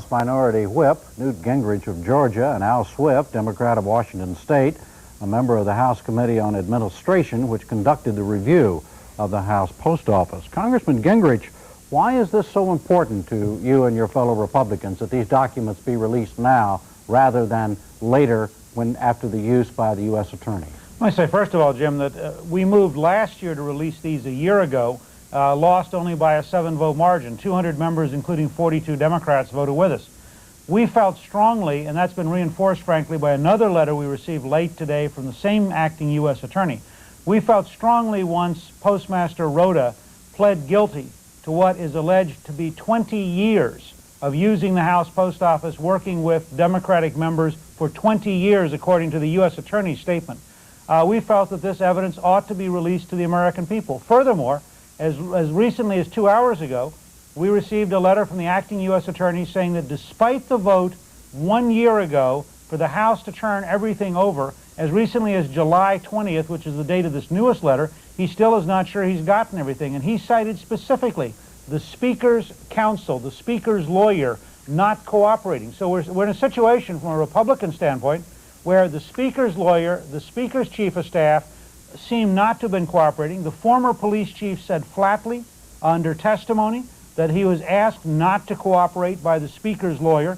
House Minority Whip, Newt Gingrich of Georgia, and Al Swift, Democrat of Washington State, a member of the House Committee on Administration, which conducted the review of the House Post Office. Congressman Gingrich, why is this so important to you and your fellow Republicans that these documents be released now rather than later after the use by the U.S. Attorney? Let me say, first of all, Jim, that we moved last year to release these a year ago, lost only by a 7-vote margin. 200 members, including 42 Democrats, voted with us. We felt strongly, and that's been reinforced, frankly, by another letter we received late today from the same acting U.S. Attorney. We felt strongly once Postmaster Rhoda pled guilty to what is alleged to be 20 years of using the House Post Office, working with Democratic members for 20 years, according to the U.S. Attorney's statement. We felt that this evidence ought to be released to the American people. Furthermore, as recently as 2 hours ago, we received a letter from the acting U.S. Attorney saying that despite the vote 1 year ago for the House to turn everything over, as recently as July 20th, which is the date of this newest letter, he still is not sure he's gotten everything. And he cited specifically the Speaker's counsel, the Speaker's lawyer, not cooperating. So we're in a situation from a Republican standpoint where the Speaker's lawyer, the Speaker's chief of staff, seem not to have been cooperating. The former police chief said flatly under testimony that he was asked not to cooperate by the Speaker's lawyer.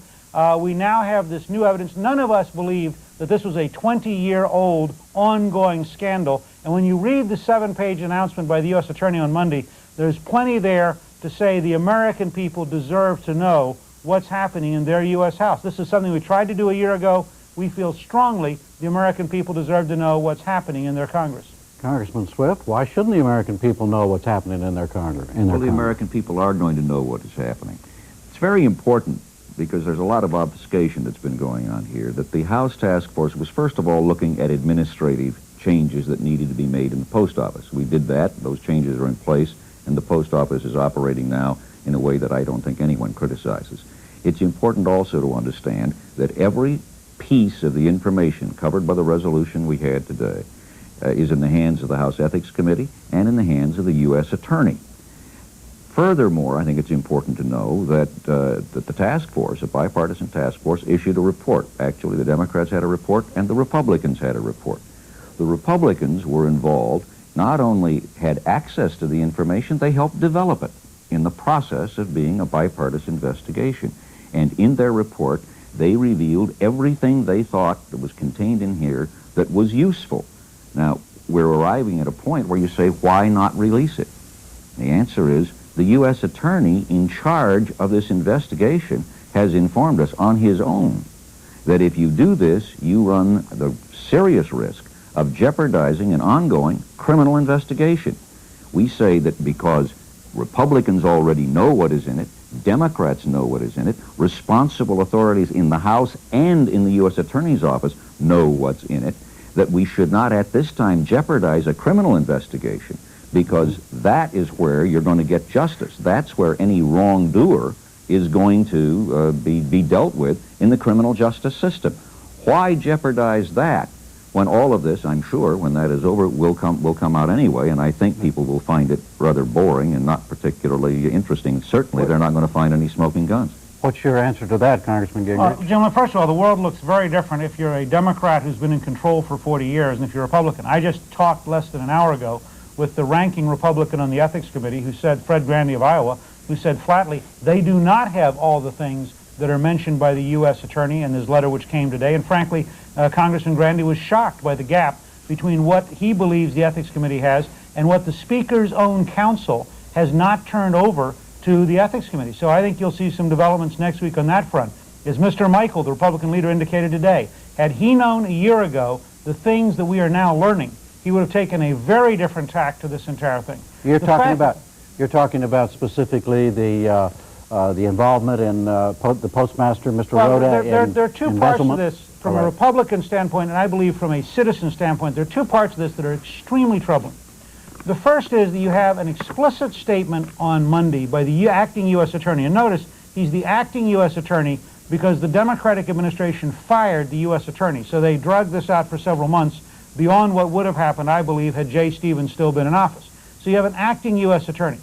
We now have this new evidence. None of us believe that this was a 20-year-old ongoing scandal. And when you read the 7-page announcement by the U.S. Attorney on Monday, there's plenty there to say the American people deserve to know what's happening in their U.S. House. This is something we tried to do a year ago. We feel strongly the American people deserve to know what's happening in their Congress. Congressman Swift, why shouldn't the American people know what's happening in their Congress? Well, the American people are going to know what is happening. It's very important, because there's a lot of obfuscation that's been going on here, that the House Task Force was first of all looking at administrative changes that needed to be made in the post office. We did that. Those changes are in place, and the post office is operating now in a way that I don't think anyone criticizes. It's important also to understand that every piece of the information covered by the resolution we had today is in the hands of the House Ethics Committee and in the hands of the U.S. Attorney. Furthermore, I think it's important to know that, that the task force, a bipartisan task force, issued a report. Actually, the Democrats had a report and the Republicans had a report. The Republicans were involved, not only had access to the information, they helped develop it in the process of being a bipartisan investigation. And in their report, they revealed everything they thought that was contained in here that was useful. Now, we're arriving at a point where you say, why not release it? The answer is, the U.S. Attorney in charge of this investigation has informed us on his own that if you do this, you run the serious risk of jeopardizing an ongoing criminal investigation. We say that because Republicans already know what is in it, Democrats know what is in it, responsible authorities in the House and in the U.S. Attorney's Office know what's in it, that we should not at this time jeopardize a criminal investigation, because that is where you're going to get justice. That's where any wrongdoer is going to be dealt with in the criminal justice system. Why jeopardize that when all of this, I'm sure, when that is over, will come out anyway, and I think people will find it rather boring and not particularly interesting. Certainly, they're not going to find any smoking guns. What's your answer to that, Congressman Gingrich? Gentlemen, first of all, the world looks very different if you're a Democrat who's been in control for 40 years and if you're a Republican. I just talked less than an hour ago with the ranking Republican on the Ethics Committee, who said, Fred Grandy of Iowa, who said flatly, they do not have all the things that are mentioned by the U.S. Attorney in his letter which came today. And frankly, Congressman Grandy was shocked by the gap between what he believes the Ethics Committee has and what the Speaker's own counsel has not turned over to the Ethics Committee. So I think you'll see some developments next week on that front. As Mr. Michael, the Republican leader, indicated today, had he known a year ago the things that we are now learning, he would have taken a very different tack to this entire thing. You're talking about specifically the involvement in the postmaster, Mr. Rhoda. There are two parts to this from a Republican standpoint, and I believe from a citizen standpoint. There are two parts of this that are extremely troubling. The first is that you have an explicit statement on Monday by the acting U.S. Attorney. And notice, he's the acting U.S. Attorney because the Democratic administration fired the U.S. Attorney. So they dragged this out for several months beyond what would have happened, I believe, had Jay Stevens still been in office. So you have an acting U.S. Attorney.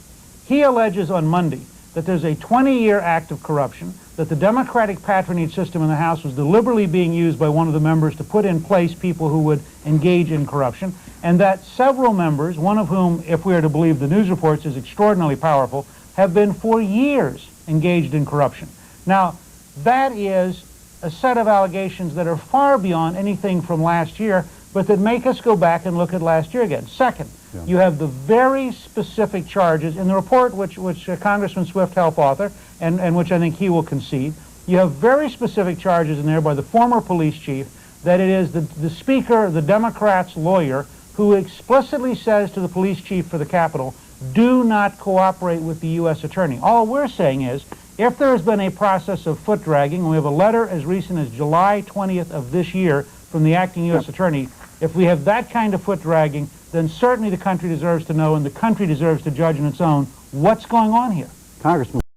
He alleges on Monday that there's a 20-year act of corruption, that the Democratic patronage system in the House was deliberately being used by one of the members to put in place people who would engage in corruption, and that several members, one of whom, if we are to believe the news reports, is extraordinarily powerful, have been for years engaged in corruption. Now, that is a set of allegations that are far beyond anything from last year, but that make us go back and look at last year again. Second, you have the very specific charges in the report which Congressman Swift helped author, and which I think he will concede. You have very specific charges in there by the former police chief that it is the Speaker, the Democrats' lawyer, who explicitly says to the police chief for the Capitol, do not cooperate with the U.S. attorney. All we're saying is, if there has been a process of foot dragging, and we have a letter as recent as July 20th of this year from the acting U.S. attorney, if we have that kind of foot dragging, then certainly the country deserves to know, and the country deserves to judge on its own what's going on here. Congressman